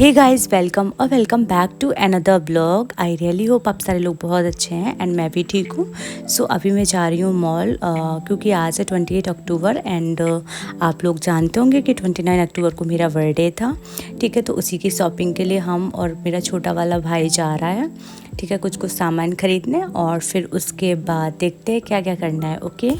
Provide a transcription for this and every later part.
Hey guys, welcome back to another blog. I really hope आप सारे लोग बहुत अच्छे हैं एंड मैं भी ठीक हूँ। सो अभी मैं जा रही हूँ मॉल क्योंकि आज है 28 अक्टूबर एंड आप लोग जानते होंगे कि 29 अक्टूबर को मेरा बर्थडे था। ठीक है, तो उसी की शॉपिंग के लिए हम और मेरा छोटा वाला भाई जा रहा है। ठीक है, कुछ कुछ सामान खरीदने और फिर उसके बाद देखते हैं क्या क्या करना है। ओके।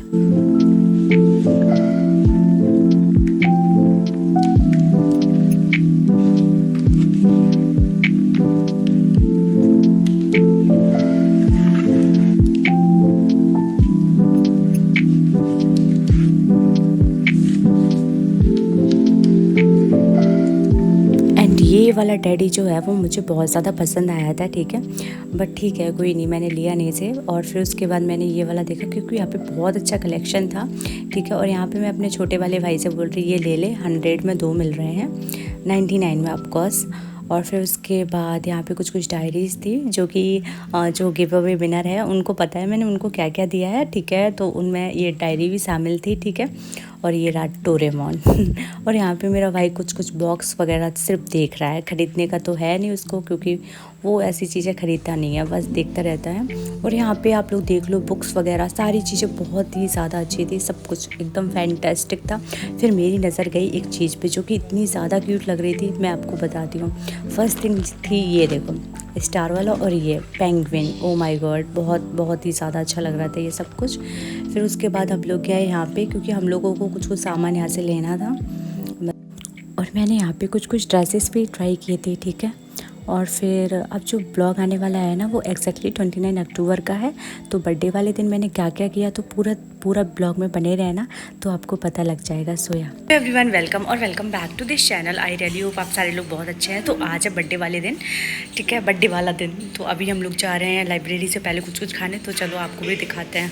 ये वाला टेडी जो है वो मुझे बहुत ज़्यादा पसंद आया था। ठीक है, बट ठीक है कोई नहीं, मैंने लिया नहीं इसे। और फिर उसके बाद मैंने ये वाला देखा क्योंकि यहाँ पे बहुत अच्छा कलेक्शन था। ठीक है, और यहाँ पे मैं अपने छोटे वाले भाई से बोल रही ये ले ले, 100 में 2 मिल रहे हैं, 99 में ऑफकोर्स। और फिर उसके बाद यहाँ पे कुछ कुछ डायरीज़ थी जो कि जो गिव अवे विनर है उनको पता है मैंने उनको क्या क्या दिया है। ठीक है, तो उनमें ये डायरी भी शामिल थी। ठीक है, और ये रहा डोरेमोन और यहाँ पे मेरा भाई कुछ कुछ बॉक्स वगैरह सिर्फ देख रहा है, ख़रीदने का तो है नहीं उसको क्योंकि वो ऐसी चीज़ें ख़रीदता नहीं है, बस देखता रहता है। और यहाँ पे आप लोग देख लो बुक्स वगैरह सारी चीज़ें बहुत ही ज़्यादा अच्छी थी, सब कुछ एकदम फैंटास्टिक था। फिर मेरी नज़र गई एक चीज़ पे जो कि इतनी ज़्यादा क्यूट लग रही थी, मैं आपको बताती हूँ। फर्स्ट थिंग थी ये देखो, स्टार वाला और ये पेंगुइन। ओ माय गॉड, बहुत बहुत ही ज़्यादा अच्छा लग रहा था ये सब कुछ। फिर उसके बाद हम लोग गए यहाँ पे क्योंकि हम लोगों को कुछ कुछ सामान यहाँ से लेना था और मैंने यहाँ पे कुछ कुछ ड्रेसेस भी ट्राई किए थे। ठीक है, और फिर अब जो ब्लॉग आने वाला है ना वो एग्जैक्टली 29 अक्टूबर का है। तो बर्थडे वाले दिन मैंने क्या क्या किया तो पूरा पूरा ब्लॉग में बने रहना तो आपको पता लग जाएगा। So hi everyone, welcome back to this channel. I really hope आप सारे लोग बहुत अच्छे हैं। तो आज है बर्थडे वाले दिन। ठीक है, बर्थडे वाला दिन। तो अभी हम लोग जा रहे हैं लाइब्रेरी से पहले कुछ कुछ खाने, तो चलो आपको भी दिखाते हैं।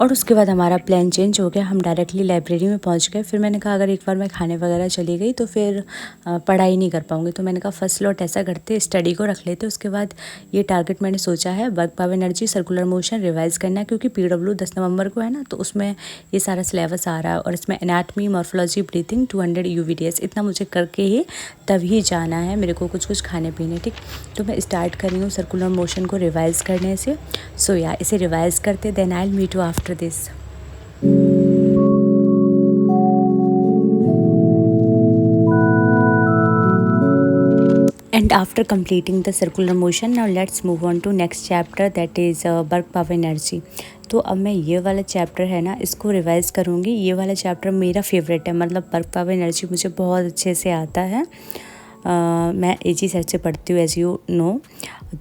और उसके बाद हमारा प्लान चेंज हो गया, हम डायरेक्टली लाइब्रेरी में पहुंच गए। फिर मैंने कहा अगर एक बार मैं खाने वगैरह चली गई तो फिर पढ़ाई नहीं कर पाऊंगी, तो मैंने कहा फर्स्ट स्लॉट ऐसा करते स्टडी को रख लेते। उसके बाद ये टारगेट मैंने सोचा है work power energy circular motion revise करना है क्योंकि PW 10 नवंबर को है ना, तो उसमें ये सारा सिलेबस आ रहा है और इसमें एनाटमी मॉर्फोलॉजी ब्रीथिंग 200 UVDS इतना मुझे करके ही तभी जाना है मेरे को कुछ कुछ खाने पीने। ठीक, तो मैं स्टार्ट कर रही हूँ सर्कुलर मोशन को रिवाइज़ करने से। सो या इसे रिवाइज़ करते then I will meet you after this. And after completing the circular motion, now let's move on to next chapter, that is work power energy. तो अब मैं ये वाला चैप्टर है ना इसको रिवाइज़ करूँगी। ये वाला चैप्टर मेरा फेवरेट है, मतलब वर्क पावर एनर्जी मुझे बहुत अच्छे से आता है। मैं AG सेट से पढ़ती हूँ एज यू नो,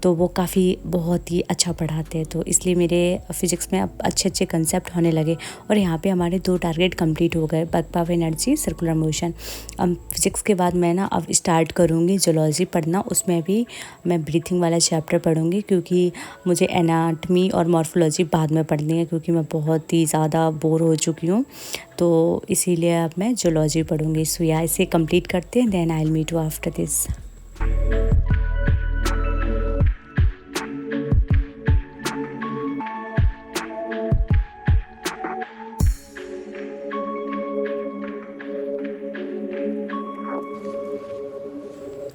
तो वो काफ़ी बहुत ही अच्छा पढ़ाते हैं, तो इसलिए मेरे फिज़िक्स में अब अच्छे अच्छे कंसेप्ट होने लगे। और यहाँ पे हमारे 2 टारगेट कंप्लीट हो गए, work power energy circular motion. अब फिज़िक्स के बाद मैं ना अब स्टार्ट करूँगी जूलॉजी पढ़ना, उसमें भी मैं ब्रीथिंग वाला चैप्टर पढ़ूँगी क्योंकि मुझे एनाटमी और मॉर्फोलॉजी बाद में पढ़नी है क्योंकि मैं बहुत ही ज़्यादा बोर हो चुकी हूँ, तो इसीलिए अब मैं जूलॉजी पढ़ूँगी। सो या इसे कंप्लीट करते हैं then I will meet you after this.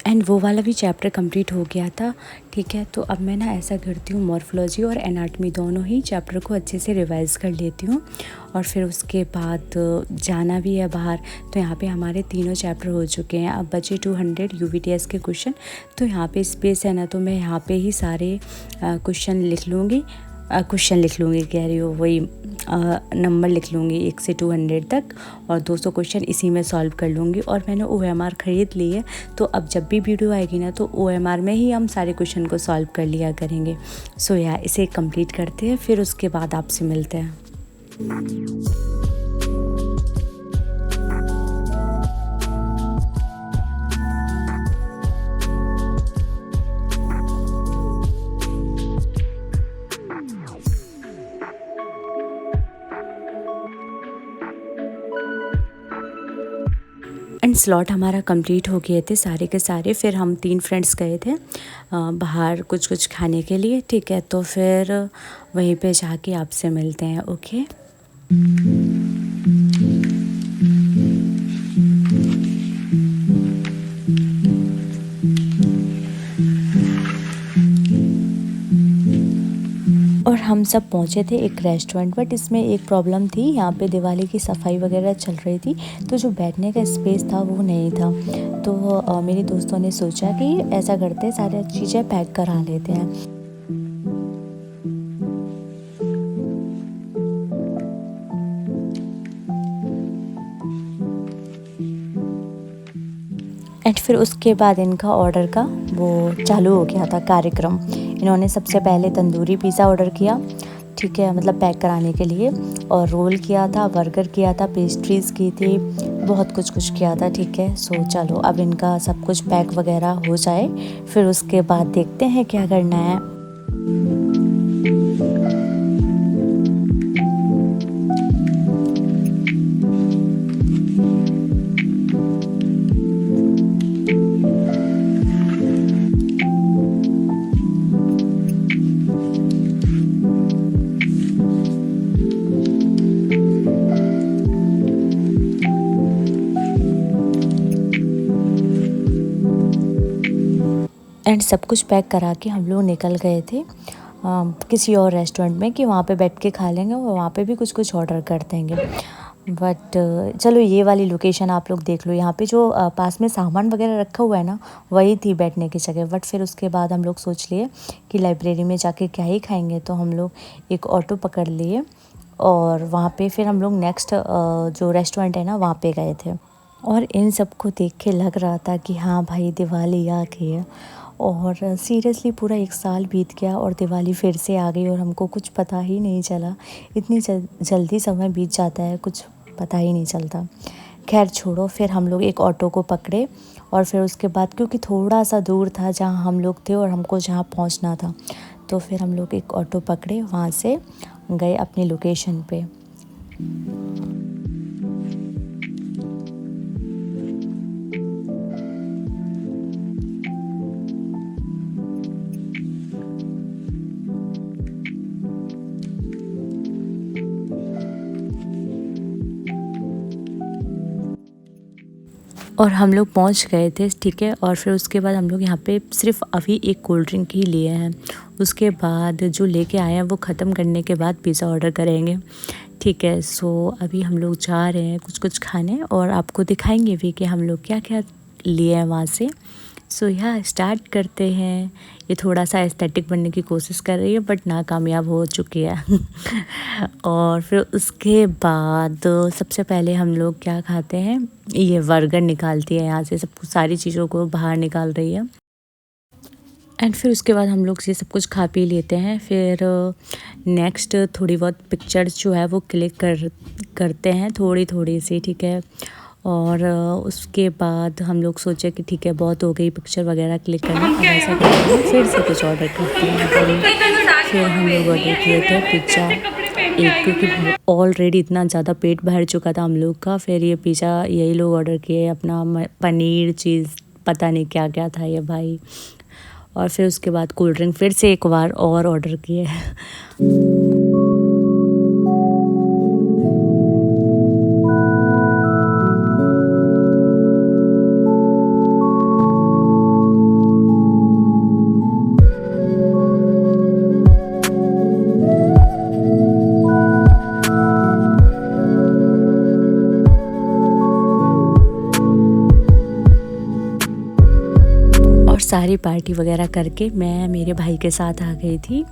And वो वाला भी चैप्टर कंप्लीट हो गया था। ठीक है, तो अब मैं ना ऐसा करती हूँ मॉर्फोलॉजी और एनाटमी दोनों ही चैप्टर को अच्छे से रिवाइज़ कर लेती हूँ और फिर उसके बाद जाना भी है बाहर। तो यहाँ पे हमारे तीनों चैप्टर हो चुके हैं, अब बचे 200 UVDS के क्वेश्चन। तो यहाँ पे स्पेस है ना, तो मैं यहाँ पे ही सारे क्वेश्चन लिख लूँगी, कह रही हो वही नंबर लिख लूँगी 1 से 200 तक और 200 क्वेश्चन इसी में सॉल्व कर लूँगी। और मैंने OMR ख़रीद ली है, तो अब जब भी वीडियो आएगी ना तो OMR में ही हम सारे क्वेश्चन को सॉल्व कर लिया करेंगे। सो या इसे कंप्लीट करते हैं, फिर उसके बाद आपसे मिलते हैं। एंड स्लॉट हमारा कंप्लीट हो गए थे सारे के सारे। फिर हम 3 फ्रेंड्स गए थे बाहर कुछ कुछ खाने के लिए। ठीक है, तो फिर वहीं पे जाके आपसे मिलते हैं। ओके। हम सब पहुँचे थे एक रेस्टोरेंट, बट इसमें एक प्रॉब्लम थी, यहाँ पे दिवाली की सफाई वगैरह चल रही थी, तो जो बैठने का स्पेस था वो नहीं था। तो मेरे दोस्तों ने सोचा कि ऐसा करते हैं, सारी चीज़ें पैक करा लेते हैं। एंड फिर उसके बाद इनका ऑर्डर का वो चालू हो गया था कार्यक्रम। इन्होंने सबसे पहले तंदूरी पिज़्ज़ा ऑर्डर किया, ठीक है, मतलब पैक कराने के लिए, और रोल किया था, बर्गर किया था, पेस्ट्रीज़ की थी, बहुत कुछ किया था, ठीक है। सो चलो अब इनका सब कुछ पैक वगैरह हो जाए, फिर उसके बाद देखते हैं क्या करना है। एंड सब कुछ पैक करा के हम लोग निकल गए थे किसी और रेस्टोरेंट में, कि वहाँ पे बैठ के खा लेंगे और वहाँ पे भी कुछ ऑर्डर कर देंगे। बट चलो ये वाली लोकेशन आप लोग देख लो, यहाँ पे जो पास में सामान वगैरह रखा हुआ है ना, वही थी बैठने की जगह। बट फिर उसके बाद हम लोग सोच लिए कि लाइब्रेरी में जाके क्या ही खाएंगे, तो हम लोग एक ऑटो पकड़ लिए और वहाँ पे फिर हम लोग नेक्स्ट जो रेस्टोरेंट है ना वहाँ पे गए थे। और इन सबको देख के लग रहा था कि हाँ भाई दिवाली आ गई है, और सीरियसली पूरा एक साल बीत गया और दिवाली फिर से आ गई और हमको कुछ पता ही नहीं चला। इतनी जल्दी समय बीत जाता है, कुछ पता ही नहीं चलता। खैर छोड़ो, फिर हम लोग एक ऑटो को पकड़े और फिर उसके बाद, क्योंकि थोड़ा सा दूर था जहाँ हम लोग थे और हमको जहाँ पहुँचना था, तो फिर हम लोग एक ऑटो पकड़े, वहाँ से गए अपनी लोकेशन पे। और हम लोग पहुंच गए थे, ठीक है। और फिर उसके बाद हम लोग यहाँ पे सिर्फ अभी एक कोल्ड ड्रिंक ही लिए हैं, उसके बाद जो लेके आए हैं वो ख़त्म करने के बाद पिज़्ज़ा ऑर्डर करेंगे, ठीक है। सो अभी हम लोग जा रहे हैं कुछ खाने और आपको दिखाएंगे भी कि हम लोग क्या क्या लिए हैं वहाँ से। सो यहाँ स्टार्ट करते हैं। ये थोड़ा सा एस्थेटिक बनने की कोशिश कर रही है बट नाकामयाब हो चुकी है और फिर उसके बाद सबसे पहले हम लोग क्या खाते हैं, ये बर्गर निकालती है यहाँ से, सब सारी चीज़ों को बाहर निकाल रही है। एंड फिर उसके बाद हम लोग ये सब कुछ खा पी लेते हैं। फिर नेक्स्ट थोड़ी बहुत पिक्चर्स जो है वो क्लिक करते हैं, थोड़ी सी, ठीक है। और उसके बाद हम लोग सोचे कि ठीक है बहुत हो गई पिक्चर वगैरह क्लिक करना, अब ऐसा करते हैं फिर से कुछ ऑर्डर करते हैं। फिर हम लोग ऑर्डर किए थे पिज़्ज़ा एक, क्योंकि ऑलरेडी इतना ज़्यादा पेट भर चुका था हम लोग का। फिर ये पिज़्ज़ा यही लोग ऑर्डर किए अपना, पनीर चीज़ पता नहीं क्या क्या था ये भाई। और फिर उसके बाद कोल्ड ड्रिंक फिर से एक बार और ऑर्डर किए सारी पार्टी वगैरह करके मैं मेरे भाई के साथ आ गई थी।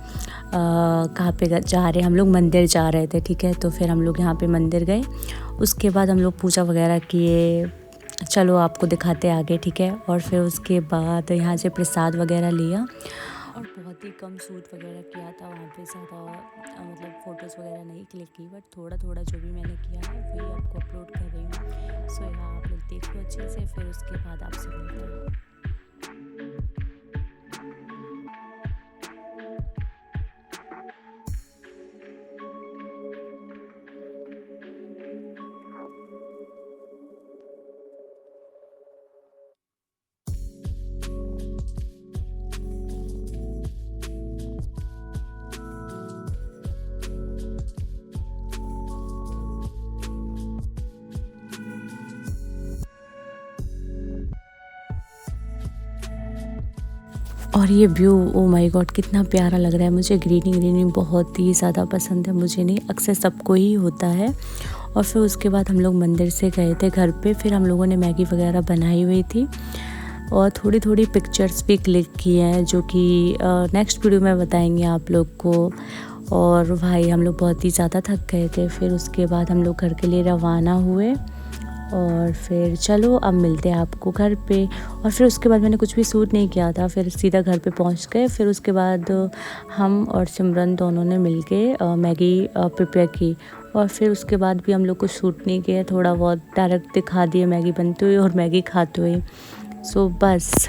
कहाँ पे जा रहे, हम लोग मंदिर जा रहे थे, ठीक है। तो फिर हम लोग यहाँ पे मंदिर गए, उसके बाद हम लोग पूजा वगैरह किए, चलो आपको दिखाते आगे, ठीक है। और फिर उसके बाद यहाँ से प्रसाद वगैरह लिया और बहुत ही कम शूट वगैरह किया था वहाँ पे, ज़्यादा मतलब फ़ोटोज़ वगैरह नहीं क्लिक की, बट थोड़ा जो भी मैंने किया है वही आपको अपलोड कर रही हूँ। सो यहाँ आप लोग देख लो अच्छे से, फिर उसके बाद आपसे मिलते हैं। और ये व्यू, ओ माय गॉड कितना प्यारा लग रहा है। मुझे ग्रीनी ग्रीनी बहुत ही ज़्यादा पसंद है, मुझे नहीं, अक्सर सबको ही होता है। और फिर उसके बाद हम लोग मंदिर से गए थे घर पे। फिर हम लोगों ने मैगी वगैरह बनाई हुई थी और थोड़ी थोड़ी पिक्चर्स भी क्लिक किए हैं, जो कि नेक्स्ट वीडियो में बताएंगे आप लोग को। और भाई हम लोग बहुत ही ज़्यादा थक गए थे। फिर उसके बाद हम लोग घर के लिए रवाना हुए और फिर चलो अब मिलते हैं आपको घर पे। और फिर उसके बाद मैंने कुछ भी शूट नहीं किया था, फिर सीधा घर पे पहुंच गए। फिर उसके बाद हम और सिमरन दोनों ने मिलके मैगी प्रिपेयर की। और फिर उसके बाद भी हम लोग कुछ शूट नहीं किया, थोड़ा बहुत डायरेक्ट दिखा दिए मैगी बनते हुए और मैगी खाते हुए। सो बस।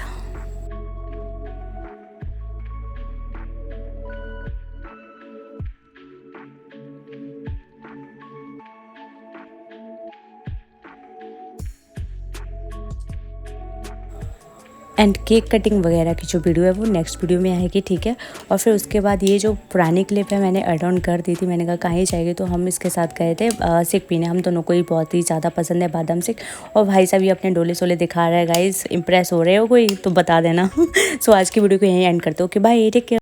एंड केक कटिंग वगैरह की जो वीडियो है वो नेक्स्ट वीडियो में आएगी, ठीक है। और फिर उसके बाद ये जो पुरानी क्लिप है मैंने ऐड ऑन कर दी थी, मैंने कहा कहीं जाएगी, तो हम इसके साथ गए थे सिक पीने। हम दोनों को ही बहुत ही ज़्यादा पसंद है बादाम सिक। और भाई साहब ये अपने डोले सोले दिखा रहा है गाइस, इंप्रेस हो रहे हो कोई तो बता देना। सो आज की वीडियो को यहीं एंड करते हो कि बाय, टेक केयर।